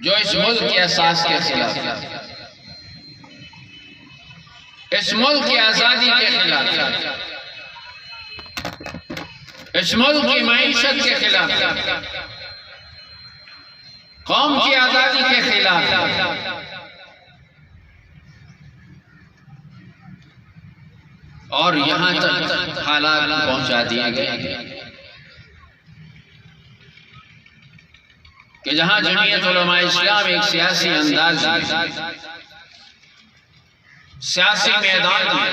जो इस मुल्क के एहसास के खिलाफ, इस मुल्क की आजादी के खिलाफ, इस मुल्क की मईशत के खिलाफ, कौम की आजादी के खिलाफ और यहां तक हालात पहुंचा दिए गए कि जहां जमीयत उलमा इस्लाम एक सियासी अंदाज में, सियासी मैदान में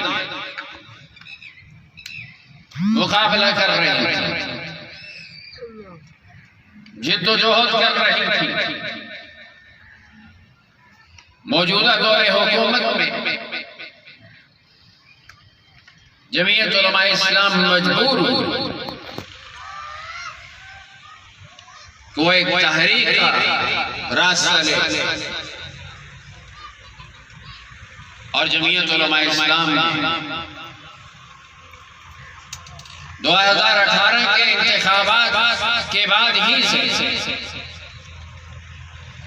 मुकाबला कर रही थी, जिद्दोजहद कर रही थी, मौजूदा दौरे हुकूमत में जमीयत उलमा इस्लाम मजबूर हुई वो एक तहरीक का रास्ता ले, और जमीयत उलमा इस्लाम ने 2018 के इंतखाबात के बाद ही से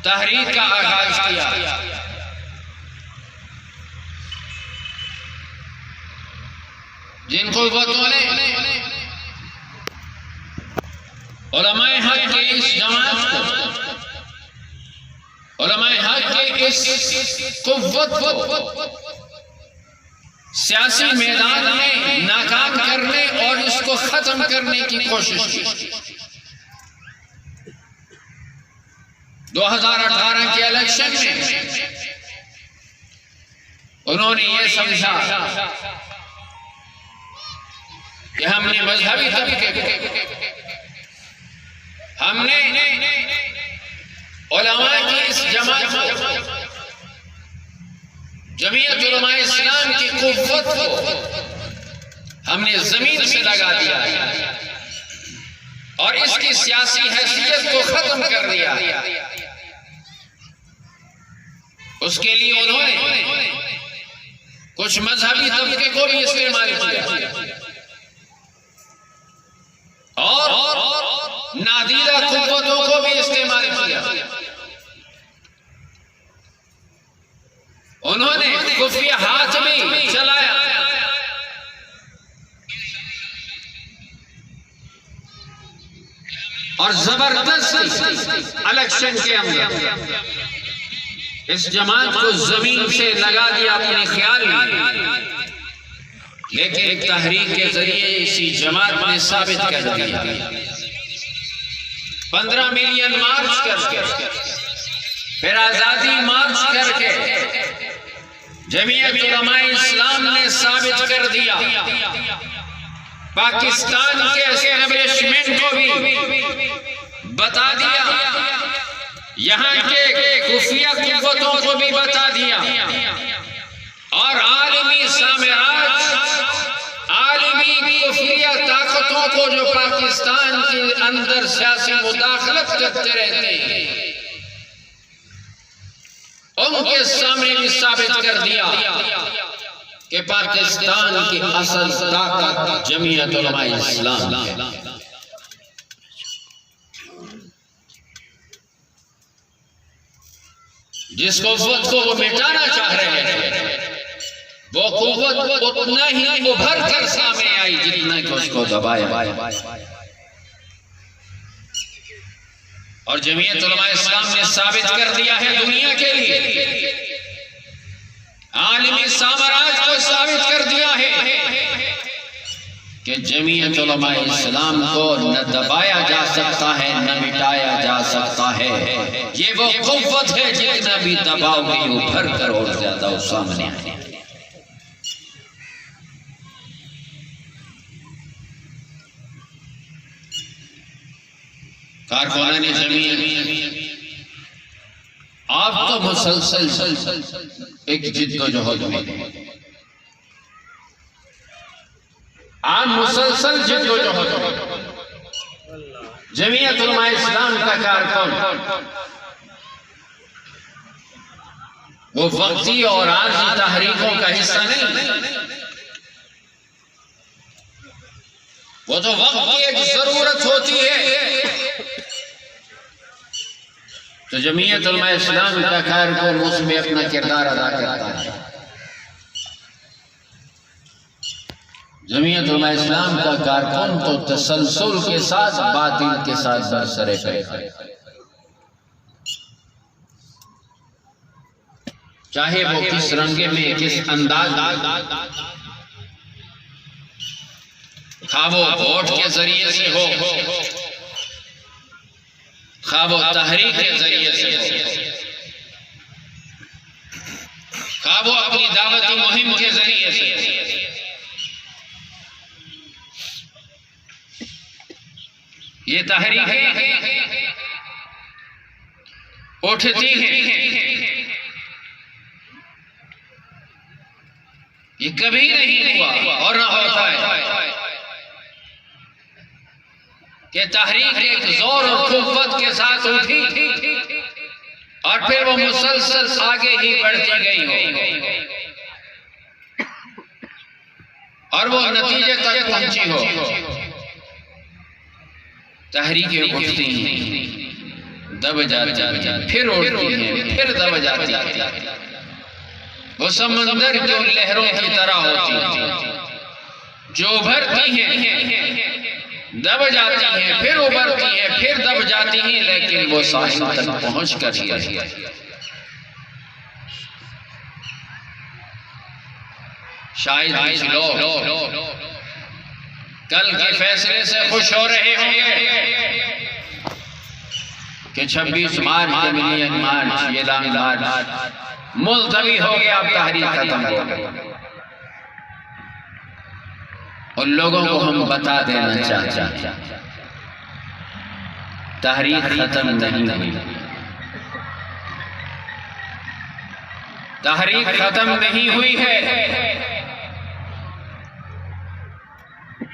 तहरीक का आगाज किया। जिन कुव्वतों ने उलमाए हक के इस जमात को, उलमाए हक के इस कुव्वत को सियासी मैदान में नाकाम करने और इसको खत्म करने की कोशिश की। 2018 के इलेक्शन में उन्होंने ये समझा कि हमने मजहबी तबके, हमने उलमा की इस जमात को, जमीयत उलमा इस्लाम की कुव्वत को हमने जमीन से लगा दिया और इसकी सियासी हैसियत को खत्म कर दिया। उसके लिए उन्होंने कुछ मजहबी तबके को भी इस्तेमाल किया और नादीदा कुव्वतों को भी इस्तेमाल किया। उन्होंने खुफिया हाथ भी चलाया और जबरदस्त इलेक्शन के अंदर इस जमात को जमीन से लगा दिया अपने ख्याल में। लेकिन एक तहरीक के जरिए इसी जमात ने साबित कर दिया, 15 मिलियन मार्च करके, फिर आजादी मार्च करके जमीयत उलमा इस्लाम ने साबित कर दिया, पाकिस्तान के एस्टेब्लिशमेंट को भी बता दिया, यहाँ के खुफिया कुव्वतों को भी बता दिया और आलमी साम्राज्य, आलमी खुफिया ताकतों को जो पाकिस्तान के अंदर सियासी मुदाखलत करते रहते हैं, उनके सामने भी साबित कर दिया कि पाकिस्तान की असल ताकत जमीयत उलमा इस्लाम है। जिस कुव्वत को वो मिटाना चाह रहे थे, वो कुव्वत उतना ही उभर कर सामने आई जितना कि उसको दबाया। और जमीयत उलमा इस्लाम ने साबित कर दिया है दुनिया के लिए, आलमी साम्राज्य को साबित कर दिया है कि जमीयत उलमा इस्लाम को न दबाया जा सकता है न मिटाया जा सकता है। ये वो कुव्वत है जितना भी दबाव में उभर कर और ज्यादा सामने आए। कारकुनान जमीयत आप तो मुसलसल एक जिद्दोजहद में, आप मुसलसल जिद्दोजहद में, जमीयत उलमा इस्लाम का कारकुन वो वक्ती और आर्जी तहरीकों का हिस्सा नहीं, वो तो वक्त की एक जरूरत होती है तो जमीयत उलमा इस्लाम का कारकुन उसमें अपना किरदार अदा करता है। जमीयत उलमा इस्लाम का कारकुन तो तसलसल के साथ बातिल के साथ बरसरे करे, चाहे वो किस रंगे में किस अंदाज, खा वो वोट के जरिए से हो, खा वो तहरीक के जरिए से हो, खा वो अपनी दावती मुहिम के जरिए से। ये तहरीकें उठती हैं, ये कभी नहीं हुआ और ना होता है कि तहरीक एक जोर और कुव्वत के साथ उठी और फिर वो मुसलसल आगे ही बढ़ती गई हो और वो नतीजे तक पहुंची हो। तहरीकें उठती हैं, दब जाती हैं, फिर उठती हैं, फिर दब जाती हैं। वो समंदर की लहरों की तरह होती हैं, जो उभरती हैं, दब जाती हैं, फिर उभरती हैं, फिर दब जाती हैं, लेकिन वो साहिल तक पहुंच कर ही शायद कुछ लोग कल के फैसले से खुश हो रहे होंगे कि 26 मार्च के मिलियन मार्च, ये लॉन्ग मार्च मुलतवी हो गया, अब तहरीक खत्म हो गई। उन लोगों को हम बता देना चाहते हैं, तहरीक खत्म नहीं हुई, तहरीक खत्म नहीं हुई है।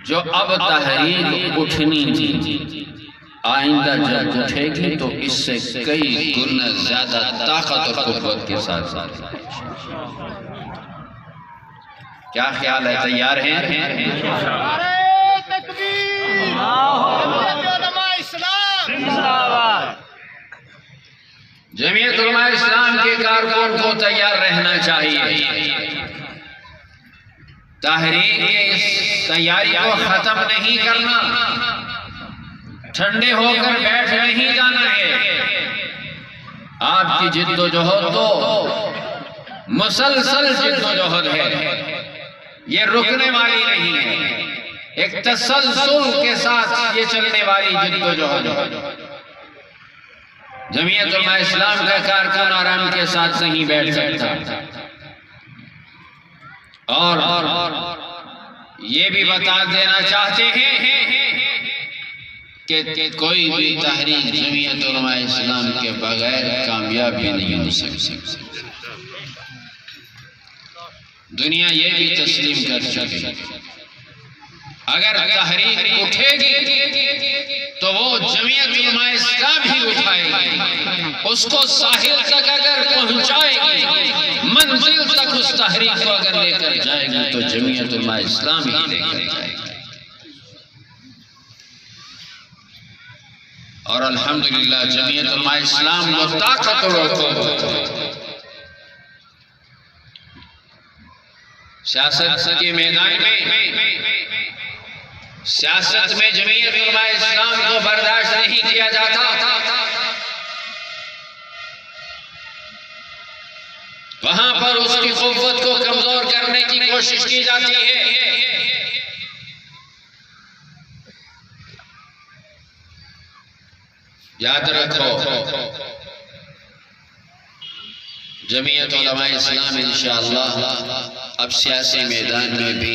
जो अब तहरीक उठनी थी, आइंदा जब उठेगी तो इससे कई गुना ज्यादा ताकत और कुव्वत के साथ साथ। क्या ख्याल है, तैयार हैं? जमीयत उलमा इस्लाम के कारकुन को तैयार रहना चाहिए। तहरीक की इस तैयारी को खत्म नहीं करना, ठंडे होकर बैठ नहीं जाना है। आपकी जिद्दोजहद तो मुसलसल जिद्दोजहद है, ये रुकने वाली नहीं है, एक तसलसल के साथ ये चलने वाली जिद्दोजहद है। जमीयत उलमा इस्लाम का कारकुन आराम के साथ नहीं बैठ सकता। और ये भी बता देना चाहते हैं कि कोई भी तहरीक जमीयत उलमा इस्लाम के बगैर कामयाब भी नहीं हो सकती। दुनिया ये भी तस्लीम कर चुकी, अगर तहरीक उठेगी तो वो जमीयत उलमा इस्लाम ही उठाएगी, उसको साहिल तक अगर पहुंचाएगी, मंजिल तक उस तहरीक को अगर लेकर जाएगी तो जमीयत उलमा इस्लाम ही लेकर जाएगी। और अल्हम्दुलिल्लाह जमीयत उलमा इस्लाम वो ताकतवर सियासत के मैदान में, सियासत में जमीयत उलमा इस्लाम को बर्दाश्त नहीं किया जाता। वहां पर उसकी कुव्वत को कमजोर करने की कोशिश की जाती है। याद रखो, जमीयत उलमा इस्लाम इंशाअल्लाह अब सियासी मैदान में भी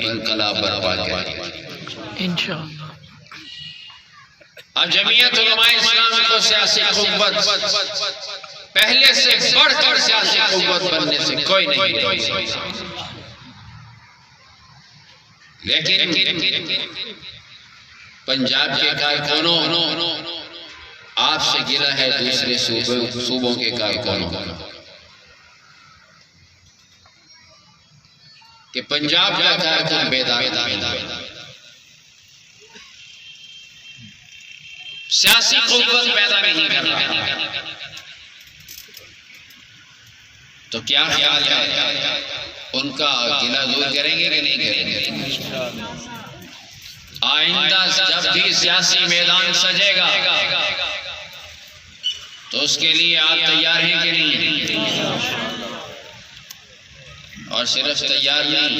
इनकलाब बर्पा करेगी इंशाअल्लाह। अब जमीयत उलमा इस्लाम को सियासी कुव्वत पहले से बढ़कर सियासी कुव्वत बनने से कोई नहीं रोक। लेकिन पंजाब के कारकुनों आपसे गिला है दूसरे सूबों के कारकुनों कि पंजाब का कारकुन बेदाग सियासी कुव्वत पैदा नहीं कर रहा, तो क्या ख्याल है, उनका गिला दूर करेंगे कि नहीं करेंगे? आइंदा जब भी सियासी मैदान सजेगा तो उसके लिए आप तैयार हैं कि नहीं? और सिर्फ तैयार नहीं,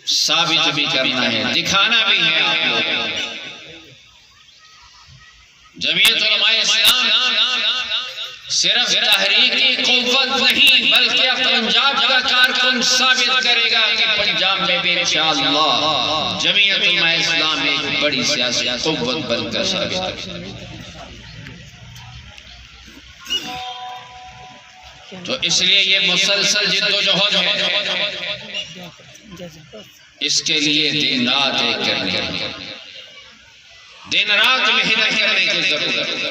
साबित भी करना है, दिखाना भी है आप लोग। जमीयत उलमाए इस्लाम सिर्फ तहरीकी कुव्वत नहीं बल्कि पंजाब का कारकुन साबित करेगा कि पंजाब में भी इंशाअल्लाह जमीयत उलमाए इस्लाम एक बड़ी सियासी कुव्वत बनकर साबित करेगी। तो इसलिए ये मुसलसल जिद्दोजहद है, इसके लिए दिन रात एक करने, दिन रात मेहनत करने की जरूरत है,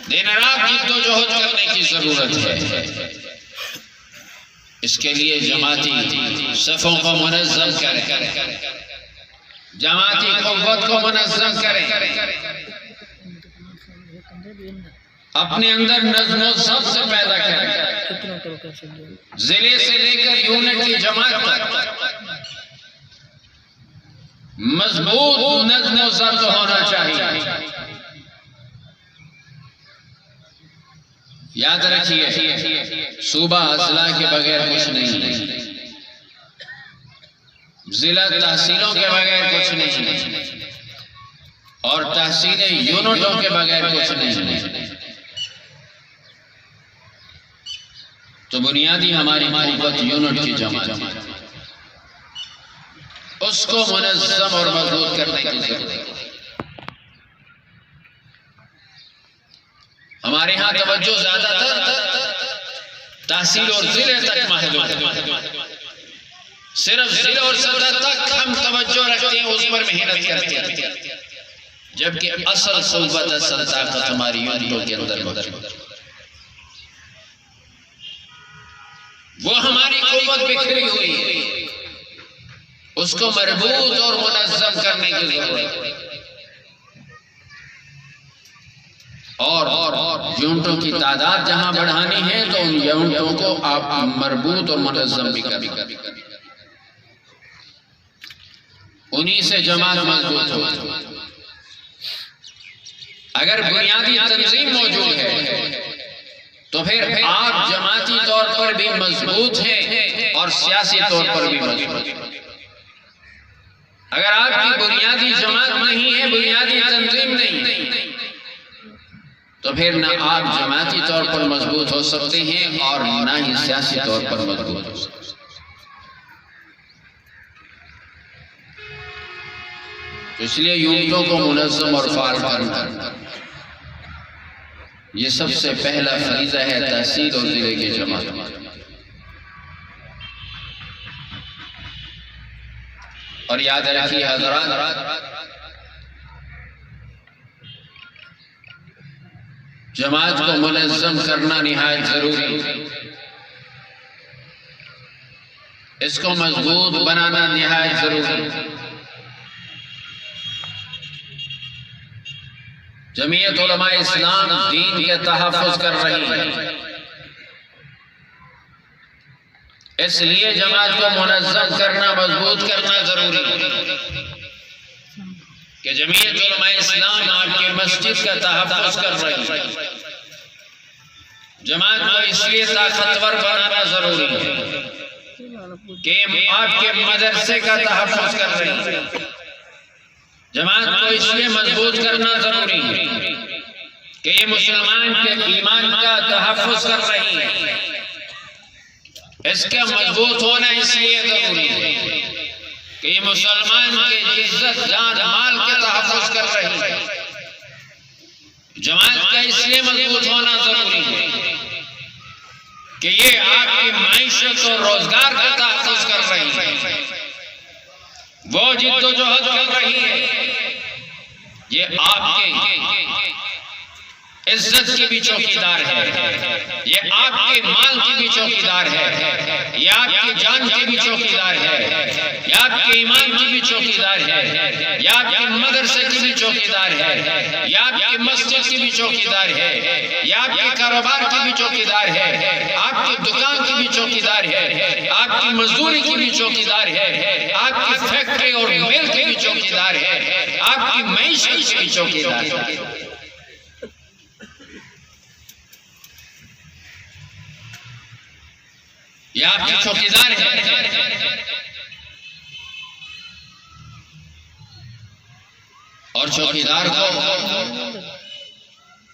दिन रात जिद्दोजहद करने की जरूरत है। इसके लिए जमाती सफ़ों को मुनज़्ज़म करें, जमाती क़ुव्वत को मुनज़्ज़म करें, अपने अंदर नज़्म व ज़ब्त पैदा करें, जिले से लेकर यूनिट की जमात तक मजबूत नज़्म व ज़ब्त होना चाहिए। याद रखिए, सूबा अज़ला के बगैर कुछ नहीं, जिला तहसीलों के बगैर कुछ नहीं, और तहसीलें यूनिटों के बगैर कुछ नहीं। तो बुनियादी हमारी क़ुव्वत यूनिट की जमात, उसको मुनज़्ज़म और मजबूत करने की जरूरत है। हमारे यहाँ तवज्जो ज्यादातर तहसील और जिले तक महदूद है, सिर्फ जिले और सदर तक हम तवज्जो रखते हैं, उस पर मेहनत करते हैं, जबकि असल क़ुव्वत असल ताकत हमारी यूनिटों के अंदर मौजूद है। वो हमारी क़ुव्वत बिखरी हुई है, उसको मजबूत और मुनज़्ज़म करने की जरूरत है। और यूनिटों की तादाद जहां बढ़ानी है तो उन यूनिटों को आप मजबूत और मुनज़्ज़म भी करें, उन्हीं से जमात मजबूत हो। अगर बुनियादी तंजीम मौजूद है तो फिर आप जमाती तौर पर भी मजबूत हैं और सियासी तौर पर भी मजबूत हैं। अगर आपकी बुनियादी जमात नहीं है, बुनियादी तंजीम नहीं, तो फिर ना आप जमाती तौर पर मजबूत हो सकते हैं और ना ही सियासी तौर पर मजबूत हो सकते हैं। तो इसलिए यूनिटों को मुनज़्ज़म और फ़ाल करना, ये सबसे पहला फरीज़ा है तहसील और जिले की जमात। और याद रखिए हज़रात, जमात को मुनज़्ज़म करना निहायत जरूरी, इसको मजबूत बनाना निहायत जरूरी। जमीयत उलमा इस्लाम दीन के तहफ़्फ़ुज़ कर रही है, इसलिए जमात को मुनज़्ज़म करना, मजबूत करना जरूरी है कि जमीयत उलमा इस्लाम आपके मस्जिद का तहफ़्फ़ुज़ कर रही है। जमात को इसलिए ताकतवर बनाना जरूरी है कि आपके मदरसे का तहफ़्फ़ुज़ कर रही है। जमात को इसलिए मजबूत करना जरूरी है कि ये मुसलमान के ईमान का तहफ़्फ़ुज़ कर रही है। इसका मजबूत होना इसलिए जरूरी है कि ये मुसलमान के इज्जत जान माल के तहफ़्फ़ुज़ कर रही है। जमात का इसलिए मजबूत होना जरूरी है कि ये आपकी माइशत और रोजगार का तहफ़्फ़ुज़ कर रही है। वो जिद्दोजहद कर रही है, ये आपके इज्जत की भी चौकीदार है, ये आपके माल की भी चौकीदार है, ये आपकी जान की भी चौकीदार है, ये आपके ईमान की भी चौकीदार है, ये आपके मदरसे की भी चौकीदार है, ये आपके आपके मस्जिद की भी चौकीदार है, या आपके कारोबार की भी चौकीदार है, आपकी दुकान की भी चौकीदार है, आपकी मजदूरी की भी चौकीदार है, आपकी फैक्ट्री और मिल की भी चौकीदार है, आपकी मईशत की भी चौकीदार है। ये आपकी चौकीदार है। और चौकीदार को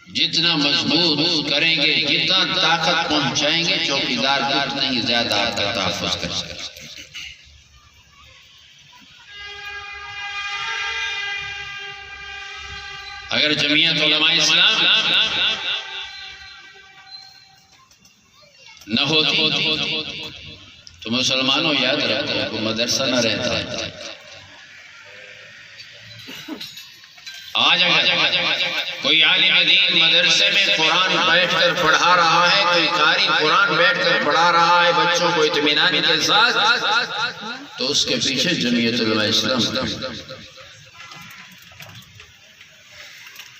जितना मजबूत करेंगे, जितना ताकत पहुंचाएंगे, चौकीदार को उतना ही ज्यादा आपका तहफ़्फ़ुज़ कर सकते। अगर जमीयत उलमा इस्लाम न होती तो मुसलमानों याद रखो को मदरसा न रहता है। आज कोई आलिम दीन मदरसे में कुरान बैठकर पढ़ा रहा है, कोई कारी कुरान बैठकर पढ़ा रहा है बच्चों को इत्मीनान के साथ, तो उसके पीछे जमीयत उलमा इस्लाम।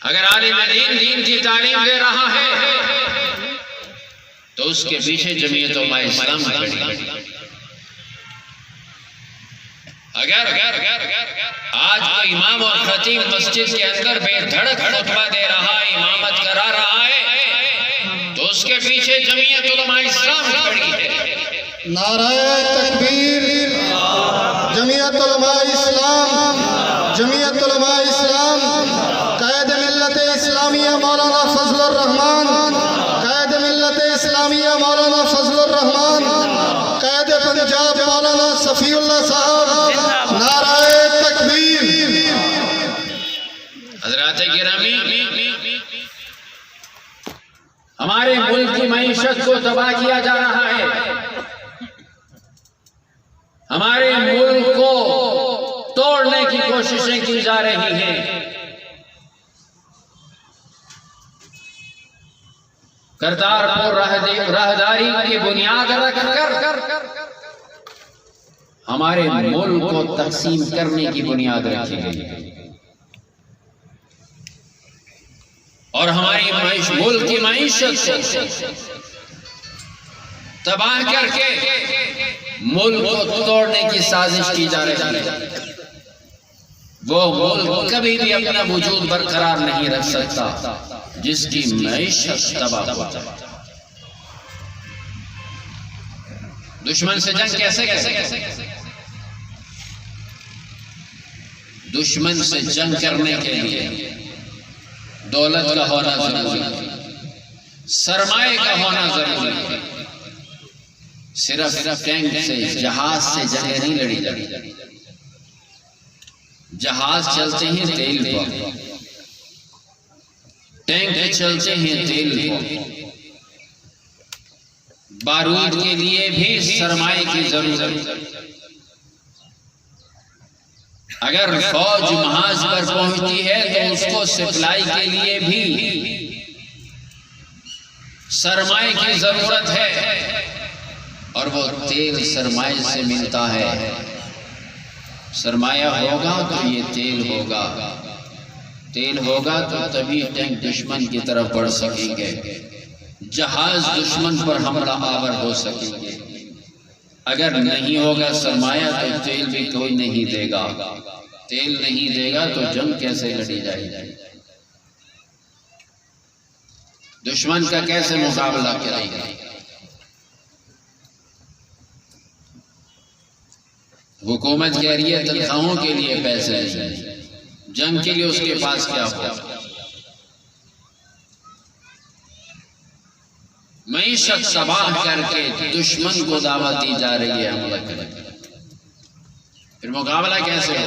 अगर आलिम दीन की तालीम दे रहा है तो उसके पीछे जमीयत उलमा इस्लाम खड़ी। अगर आज कोई इमाम और खतीब मस्जिद के अंदर बेधड़क खुतबा दे रहा है, इमामत करा रहा है, तो उसके पीछे जमीयत उलमा इस्लाम खड़ी है। नाराए तकबीर, जमीयत उलमा इस्लाम, जमीयत उलमा इस्लाम, कायद मिल्लत इस्लामिया मौलाना फजलुर रहमान, कायद मिल्लत इस्लामिया मौलाना फजलुर रहमान, कायद पंजाब मौलाना सफीउल्लाह साहब। नाराए तकबीर। हज़रात गिरामी, हमारे मुल्क की मईशत को तबाह किया जा रहा है, हमारे मुल्क को तोड़ने की कोशिशें की जा रही हैं। करतारपुर राहदारी की बुनियाद रखकर हमारे मुल्क को तकसीम करने की बुनियाद रखी गई और हमारी मुल्क की मईशत से तबाह करके मुल्क को तोड़ने की साजिश की जा रही है। वो मुल्क कभी भी अपना वजूद बरकरार नहीं रख सकता जिसकी मईशत तबाह हो जाए। दुश्मन से जंग कैसे करें? दुश्मन से जंग करने के लिए दौलत का होना जरूरी है, सरमाए का होना जरूरी है। सिर्फ टैंक से, जहाज से जंगें नहीं लड़ी जाती। जहाज चलते हैं तेल पर, टैंक चलते हैं तेल पर। बारूद के लिए भी सरमाए की जरूरत। अगर फौज महाज पर पहुंचती है तो उसको सप्लाई के लिए भी सरमाए की जरूरत है, और वो तेल सरमाए से मिलता है। सरमाया होगा तो ये तेल होगा, तेल होगा तो तभी टैंक दुश्मन की तरफ बढ़ सकेंगे, जहाज दुश्मन पर हमला आवर हो सकेंगे। अगर नहीं होगा सरमाया तो तेल भी कोई नहीं देगा, तेल नहीं देगा तो जंग कैसे लड़ी जाएगी? दुश्मन का कैसे मुकाबला करेगा? हुकूमत कह रही है तनख्वाहों के लिए पैसे नहीं, जंग के लिए उसके पास क्या होगा? मईशत तबाह करके दुश्मन को दावत दी जा रही है हमला करने। फिर मुकाबला कैसे हो?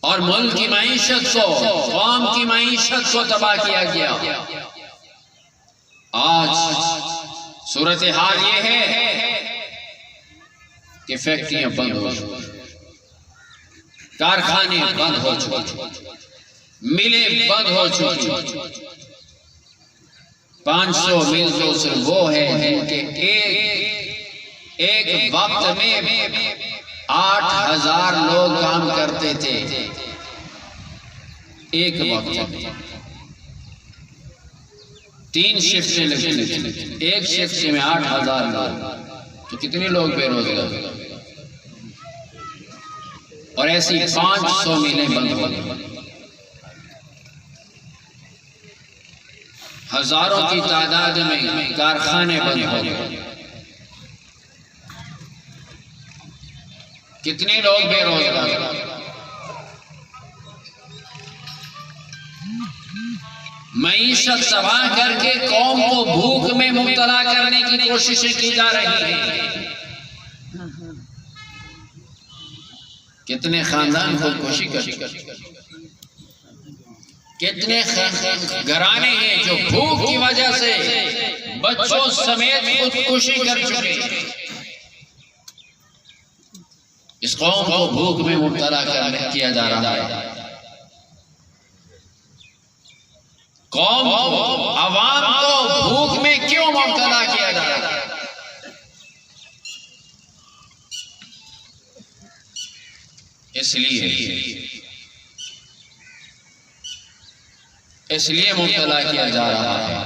और मुल्क की मईशत को, कौम की मईशत को तबाह किया गया। आज सूरत हाल ये है कि फैक्ट्रियां बंद हो चुकी, कारखाने बंद हो चुके, मिलें बंद हो चुकी। 500 मिल तो सिर्फ वो है जिनके एक वक्त में 8000 लोग काम करते थे। एक वक्त 3 शिफ्टें लगती थी, एक शिफ्ट में 8,000 लोग, तो कितने लोग बेरोजगार, और ऐसी 500 मिलें बंद हो गई, हजारों की तादाद में कारखाने बंद हो गए, कितने लोग बेरोजगार। मईशत तबाह करके कौम को भूख में मुब्तला करने की कोशिशें की जा रही हैं। कितने खानदान खुदकुशी कर, कितने घराने हैं जो भूख की वजह से बच्चों समेत खुदकुशी कर चुके। इस कौम को भूख में मुब्तला किया जा रहा है। कौम को, अवाम को भूख में क्यों मुब्तला किया जा रहा है? इसलिए मुब्तला किया जा रहा है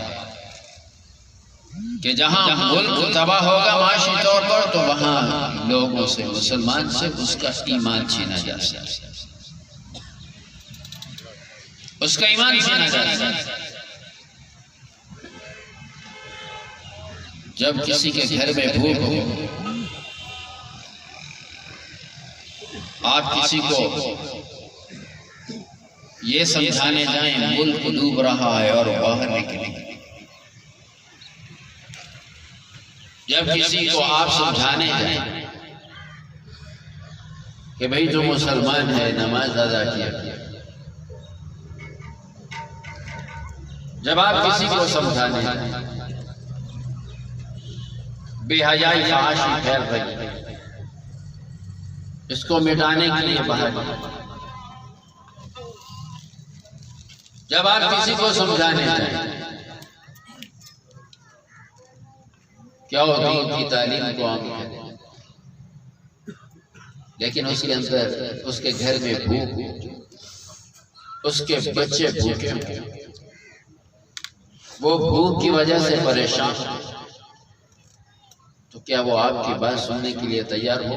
कि जहां मुल्क तबाह होगा माशी तौर पर, तो वहां लोगों से, मुसलमान से उसका ईमान छीना जा सकता, उसका ईमान छीना जा सकता। जब किसी के घर में भूख हो, आप किसी को ये समझाने जाएं मुल्क डूब रहा है और बाहर निकलेंगे, जब किसी को आप समझाने जाएं कि भाई जो मुसलमान है नमाज अदा किया, जब आप किसी को समझाने जाएं बेहयाई फहाशी फैल रही है, इसको मिटाने के लिए बाहर, जब आप किसी को समझाने जाएं क्या होती उनकी तालीम को आम करें, लेकिन उसके अंदर, उसके घर में भूख, उसके बच्चे भूखे, वो भूख की वजह से परेशान, तो क्या वो आपकी बात सुनने के लिए तैयार हो?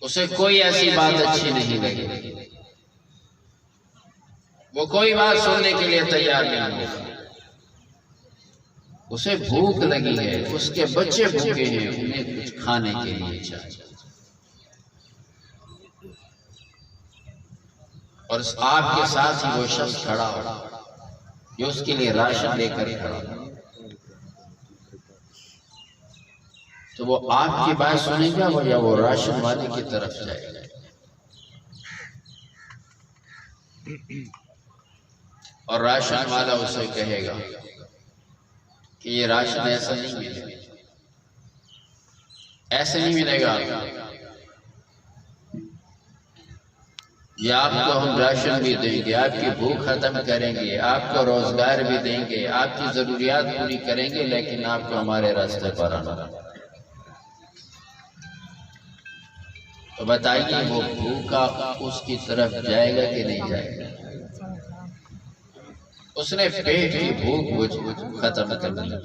उसे कोई ऐसी बात अच्छी नहीं लगी, वो कोई बात सुनने के लिए तैयार नहीं है। उसे भूख लगी है, उसके बच्चे भूखे हैं, उन्हें कुछ खाने के लिए चाहिए, और आपके साथ ही वो शख्स खड़ा हो जो उसके लिए राशन लेकर खड़ा, तो वो आपकी बात सुनेगा या वो राशन वाले की तरफ जाएगा? और राशन वाला उसे कहेगा कि ये राशन ऐसा नहीं मिलेगा, ऐसे नहीं मिलेगा, ये आपको हम राशन भी देंगे, आपकी भूख खत्म करेंगे, आपको रोजगार भी देंगे, आपकी जरूरियात पूरी करेंगे, लेकिन आपको हमारे रास्ते पर आना। तो बताइए वो भूखा उसकी तरफ जाएगा कि नहीं जाएगा? उसने पेट की भूख खत्म करनी है,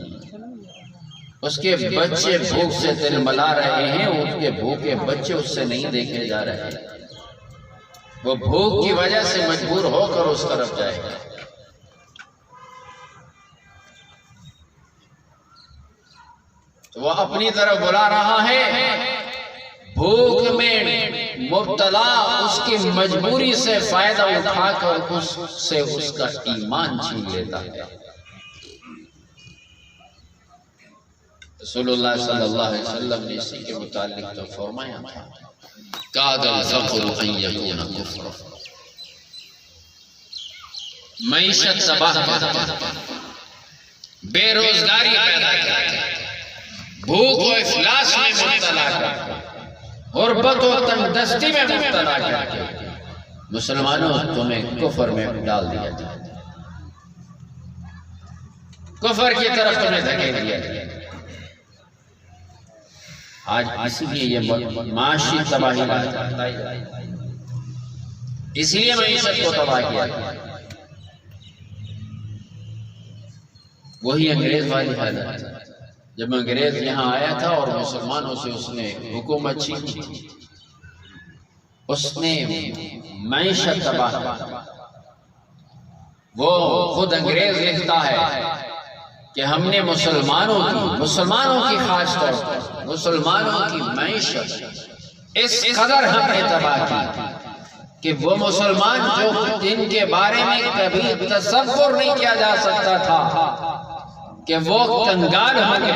उसके बच्चे भूख से तिलमिला रहे हैं, उसके भूखे बच्चे उससे नहीं देखे जा रहे हैं, वो भूख की वजह से मजबूर होकर उस तरफ जाएगा। तो वो अपनी तरफ बुला रहा है, भूख में मुब्तला उसकी मजबूरी से फायदा उठाकर उससे उसका ईमान छीन लेता है। रसूलुल्लाह सल्लल्लाहु अलैहि वसल्लम ने इसी के मुतालिक तो फरमाया था, मईशत तबाह करता, बेरोजगारी पैदा करता, भूख और इफलास में मुब्तला करता, गुर्बत और तंगदस्ती में मुब्तला करता। मुसलमानों तुम्हें कुफर में डाल दिया जाए, कुफर की तरफ तुम्हें धकेल दिया जाए। आज इसलिए ये माशी तबाही लाता है, इसलिए मईशत को तबाह किया। वही अंग्रेज वाली हालत, जब अंग्रेज यहाँ आया था और मुसलमानों से उसने हुकूमत छीनी थी, उसने मईशत तबाह। वो खुद अंग्रेज लिखता है कि हमने मुसलमानों की खास तौर पर मुसलमानों की मईशत इस कदर हमने तबाह की कि वो मुसलमान जो जिनके बारे में कभी तसव्वुर नहीं किया जा सकता था कि वो कंगाल होंगे,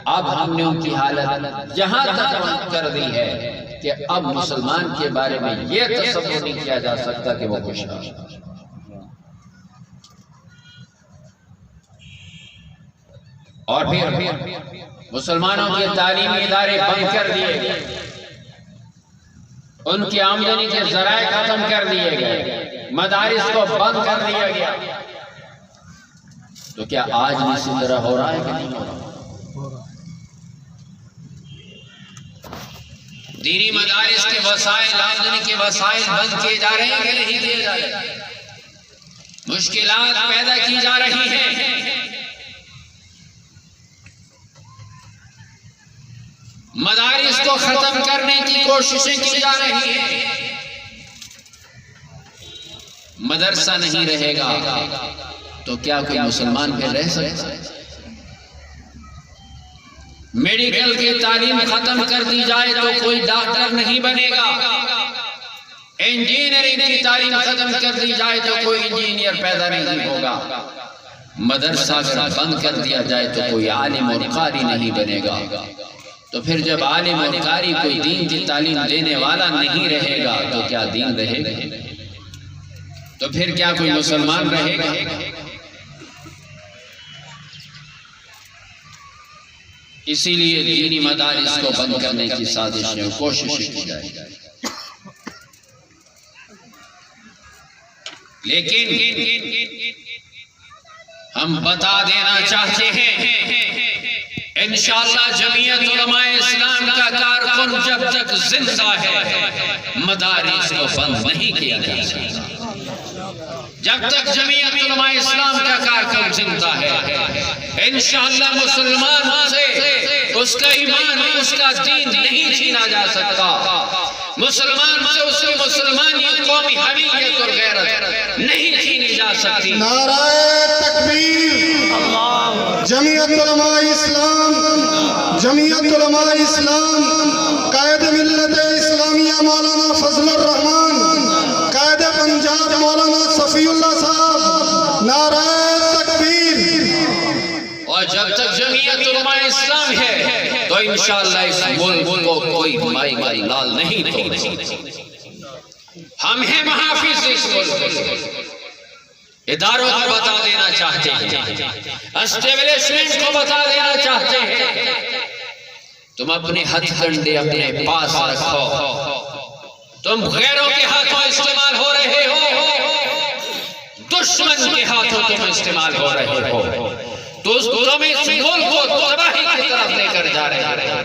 अब हमने उनकी हालत यहां तक कर दी है कि अब मुसलमान के बारे में ये तसव्वुर नहीं किया जा सकता कि वो खुशहाल। और फिर मुसलमानों के तालीमी इदारे बंद कर दिए गए, उनकी आमदनी के जराए खत्म कर दिए गए, मदारिस को बंद कर दिया गया। तो क्या आज भी इसी तरह हो रहा है कि नहीं हो रहा? दीनी मदारिस के वसाइल, आमदनी के वसाइल बंद किए जा रहे हैं कि नहीं किए जा रहे? मुश्किलात पैदा की जा रही हैं, मदारिस को खत्म करने की कोशिशें की जा रही हैं। मदरसा नहीं रहेगा तो क्या कोई मुसलमान फिर रह सकता है? मेडिकल की तालीम खत्म कर दी जाए तो कोई डॉक्टर नहीं बनेगा, इंजीनियरिंग की तालीम खत्म कर दी जाए तो कोई इंजीनियर पैदा नहीं होगा, मदरसा अगर बंद कर दिया जाए तो कोई आलिम और कारी नहीं बनेगा। तो फिर जब आलिम और कारी कोई दीन की तालीम देने वाला नहीं रहेगा तो क्या दीन रहेगा? तो फिर क्या कोई मुसलमान रहेगा? इसीलिए दीनी मदारिस को बंद करने की साजिशें और कोशिशें की जाएगी। लेकिन हम बता देना चाहते हैं, इंशाअल्लाह जमीयत उलमाए इस्लाम का कारकुन जब तक जिंदा है मदारिस को बंद नहीं किया जा सकता। जब तक जमीयत उलमाए इस्लाम का कारकुन जिंदा है इंशाअल्लाह मुसलमान से उसका ईमान, उसका दीन नहीं छीना जा सकता। मुसलमान से उसकी मुसलमानी, कौमी हमीयत और गैरत नहीं छीनी जा सकती। नाराए तकबीर, जमीयत उलमाए इस्लाम, जमीयत उलमाए इस्लाम, कायद मिल्लत इस्लामिया मौलाना फजलुर रहमान, कायद पंजाब मौलाना सफीउल्लाह साहब, नाराए तकबीर। और जब तक जमीयत उलमाए इस्लाम है तो इंशाअल्लाह इस मुल्क को कोई माई का लाल नहीं तोड़ेगा। हम हैं मुहाफिज इस मुल्क। इदारों को बता देना चाहते हैं, एस्टेब्लिशमेंट को बता देना चाहते हैं, तुम अपने हथकंडे अपने पास रखो। तुम गैरों के हाथों इस्तेमाल हो रहे हो, दुश्मन के हाथों तुम इस्तेमाल हो रहे हो, तो तुम इस मुल्क को तबाही की तरफ लेकर जा रहे हो।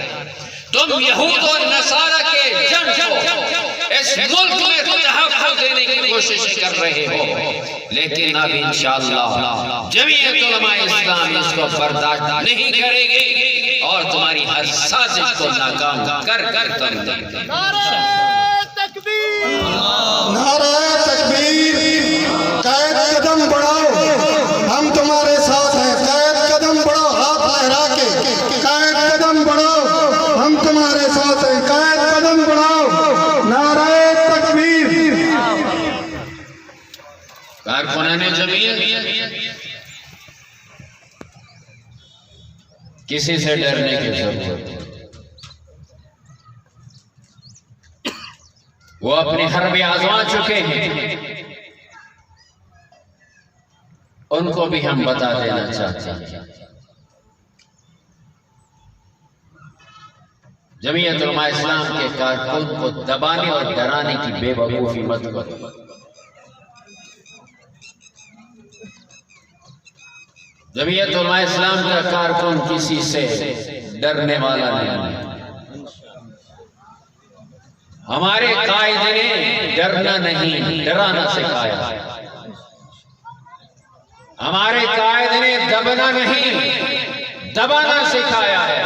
तुम यहूद और नसारा के जंग को इस मुल्क में तहफ़्फ़ुज़ देने की कोशिश कर रहे हो, लेकिन अब इंशाअल्लाह जमीयत उलमाए इस्लाम इसको बर्दाश्त नहीं करेगी और तुम्हारी हर साजिश को नाकाम कर कर देंगे। नारे तकबीर, नारे तकबीर। कैद कदम बढ़ाओ, हम तुम्हारे साथ हैं। कैद कदम बढ़ाओ, हाथ लहरा के कैद कदम बढ़ाओ, हम तुम्हारे साथ हैं। कैद कदम बढ़ाओ, नारे तकबीर। कारकुनाने जमीयत किसी से डरने की जरूरत है। वो अपने हरबे आजमा चुके हैं, उनको भी हम बता देना चाहते हैं। जमीयत उलमाए इस्लाम के कारकुन को दबाने और डराने की बेवकूफी मत करो। जमीयत उलमाए इस्लाम का कारकुन किसी से डरने वाला नहीं है। हमारे कायद ने डरना नहीं डराना सिखाया। हमारे कायद ने दबना नहीं दबाना सिखाया है।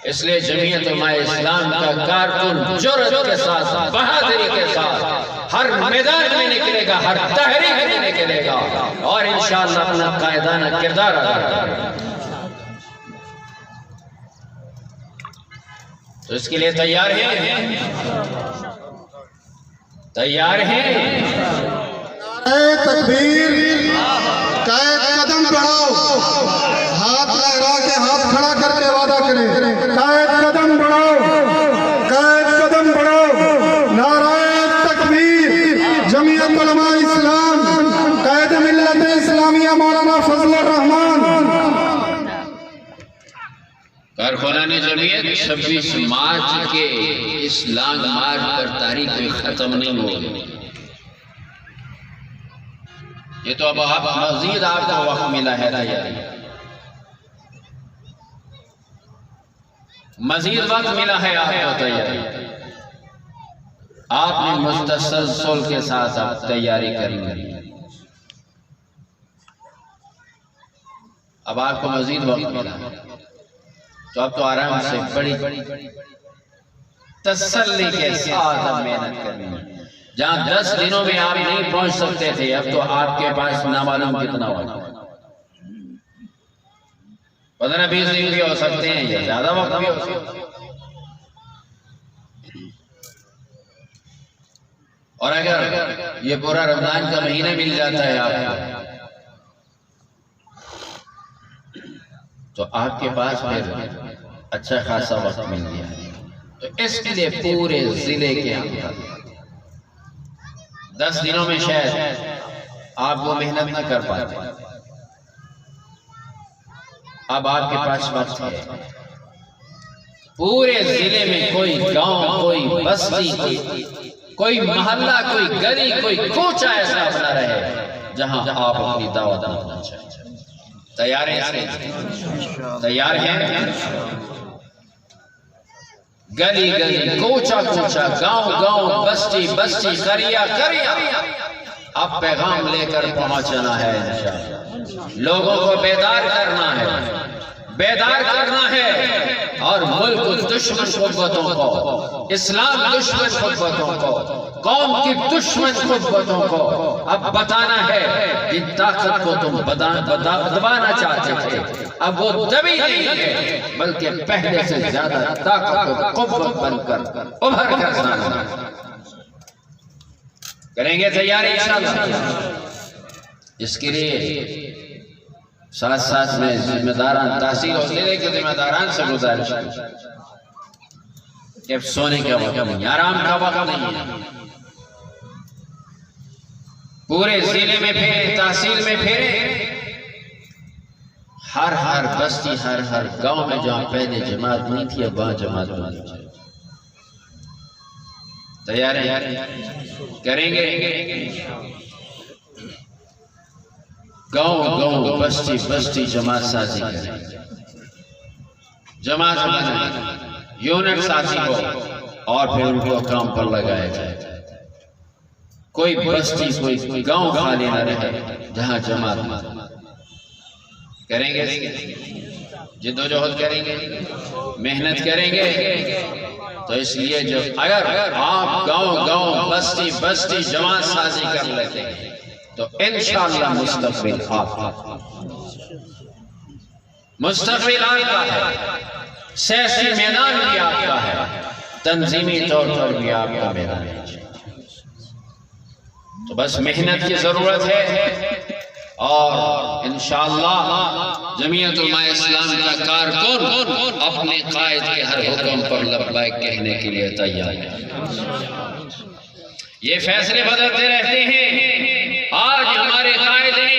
इसलिए जमीयत उलमा इस्लाम का कारकुन जुर्रत के साथ बहादुरी के साथ हर मैदान में निकलेगा, हर तहरीक में निकलेगा और इंशाअल्लाह अपना कायदाना किरदार अदा करेगा। तो इसके लिए तैयार हैं? तैयार हैं? तकबीर, कैद कदम बढ़ाओ, हाथ लहरा के हाथ खड़ा करके वादा करें। कैद कदम बढ़ाओ, कैद कदम बढ़ाओ। नाराए तकबीर। जमीयत उलमा इस्लाम, कैद मिल्लत इस्लामिया मौलाना फजलुर रहमान। कारकुनाने जमीयत 26 मार्च के इस लॉन्ग मार्च पर तारीख कोई खत्म नहीं होगी। ये तो अब मजीद आपको वक्त मिला है तैयारी, मजीद वक्त मिला है आपको तैयारी। आपने मुस्तसलसल के साथ आप तैयारी करनी है। अब आपको मजीद वक्त मिला है तो अब तो आराम से बड़ी तसल्ली के साथ अब मेहनत करनी है। जहां 10 दिनों में आप नहीं पहुंच सकते थे, अब तो आपके पास ना मालूम कितना होगा। 15-20 दिन भी हो सकते हैं या ज्यादा वक्त भी हो सकता है। और अगर ये पूरा रमजान का महीना मिल जाता है आपको तो आपके पास फिर अच्छा खासा वक्त मिल गया। तो इसके लिए पूरे जिले के अंदर 10 दिनों में शायद आप वो मेहनत न कर पाते। अब आपके पास वक्त है। पूरे जिले में कोई गांव, कोई बस्ती, कोई मोहल्ला, कोई गली, कोई कोचा ऐसा बना रहे जहां आप अपनी दावत देना चाहें। तैयार हैं? तैयार हैं? गली गली, कोचा कोचा, गांव गांव, बस्ती बस्ती, करिया करिया अब पैगाम लेकर पहुंचना है इंशाअल्लाह। लोगों को बेदार करना है, बेदार करना है और मुल्क दुश्मन कुव्वतों को, इस्लाम दुश्मन कुव्वतों को, कौम की दुश्मन कुव्वतों को अब बताना है। जिन ताकत को तुम दबाना चाहते थे अब वो दबी नहीं है, बल्कि पहले से ज्यादा ताकत को कुव्वत बनकर उभर कर सामने करेंगे। तैयारी इंशाअल्लाह। इसके लिए साथ साथ में जिम्मेदारान तहसील और जिले के जिम्मेदारान से गुजारिश कि अब सोने का वक्त नहीं, आराम का वक्त नहीं है। पूरे जिले में फेरे, तहसील में फेरे, हर बस्ती, हर गांव में जहां पहले जमात नहीं थी अब वहां जमात बनी चाहिए। तैयार है? करेंगे। गांव गांव, बस्ती बस्ती जमात साजी करें, जमात बनाए, यूनिट साजी हो और फिर उनको काम पर लगाया जाए। कोई बस्ती, कोई गांव खाली न रहे जहां जमात करेंगे। जिद्दोजहद करेंगे, मेहनत करेंगे। तो इसलिए जो अगर आप गांव गांव, बस्ती बस्ती जमात साजी कर लेते हैं तो इंशाअल्लाह मुस्तकबिल आपका है, सियासी मैदान भी आपका है, तंजीमी तौर पर भी आपका मैदान है। तो बस मेहनत की जरूरत है और इंशाअल्लाह जमीयत उलमा इस्लाम का कारकुन अपने कायद के हर हुक्म पर लब्बैक कहने के लिए तैयार है। ये फैसले बदलते रहते हैं। आज हमारे कायद ने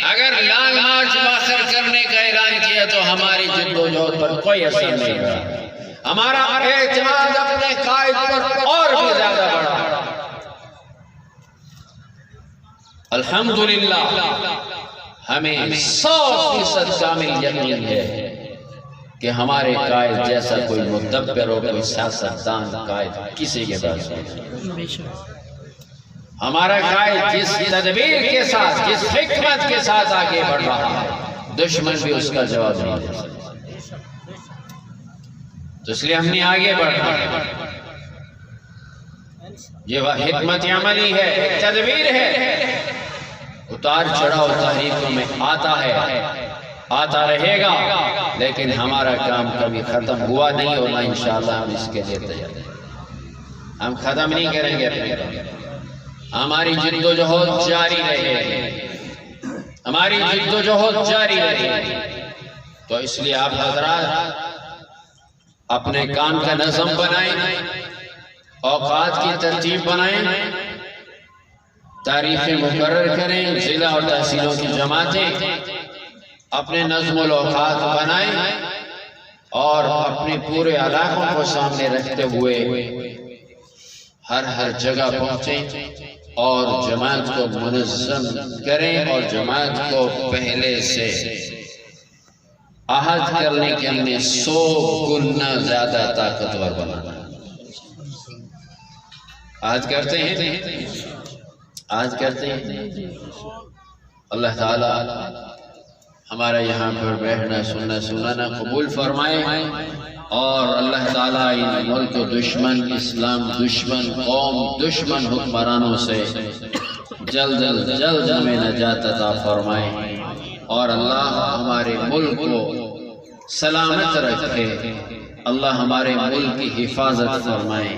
अगर लॉन्ग मार्च बाखर करने का ऐलान किया तो हमारी जिद्दोजहद पर कोई असर नहीं रहा। हमारा एतमाद अपने कायद पर और भी ज्यादा बढ़ा। अल्हम्दुलिल्लाह हमें 100% कामिल यकीन है कि हमारे कायद जैसा कोई मुदब्बिर और कोई सियासतदान कायद किसी के पास नहीं। हमारा कायद जिस तदबीर के साथ, जिस हिकमत के साथ आगे बढ़ रहा है, दुश्मन भी उसका जवाब नहीं दे सकता। तो इसलिए हमने आगे बढ़ना है। ये वह हिकमत अमली है, एक तदबीर है। उतार चढ़ाव तारीखों में आता है, आता रहेगा, लेकिन हमारा काम कभी खत्म हुआ नहीं होगा। इंशाअल्लाह हम इसके लिए तैयार हैं। हम खत्म नहीं करेंगे अपने काम। हमारी जिद्दोजहद जारी रहेगी, हमारी जिद्दोजहद जारी रहेगी। तो इसलिए आप हज़रात अपने काम का नज़म बनाएं, औकात की तरतीब बनाएं, तारीखें मुकर्रर करें, जिला और तहसीलों की जमातें अपने नज़्मुल औकात बनाएं और अपने पूरे इलाकों को सामने रखते हुए हर जगह पहुंचें और जमात को मुनज़्ज़म करें और जमात को पहले से आहद करने के लिए 100 गुना ज्यादा ताकतवर बनाना। आज करते हैं, आज करते हैं। अल्लाह ताला हमारा यहाँ पर बैठना सुनना सुनाना कबूल फरमाए और अल्लाह ताला इन मुल्क दुश्मन, इस्लाम दुश्मन, कौम दुश्मन हुक्मरानों से जल्द हमें नजात अता फरमाए और अल्लाह हमारे मुल्क को सलामत रखे। अल्लाह हमारे मुल्क की हिफाजत फरमाए,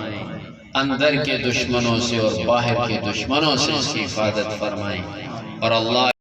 अंदर के दुश्मनों से और बाहर के दुश्मनों से इसकी हिफाजत फरमाए और अल्लाह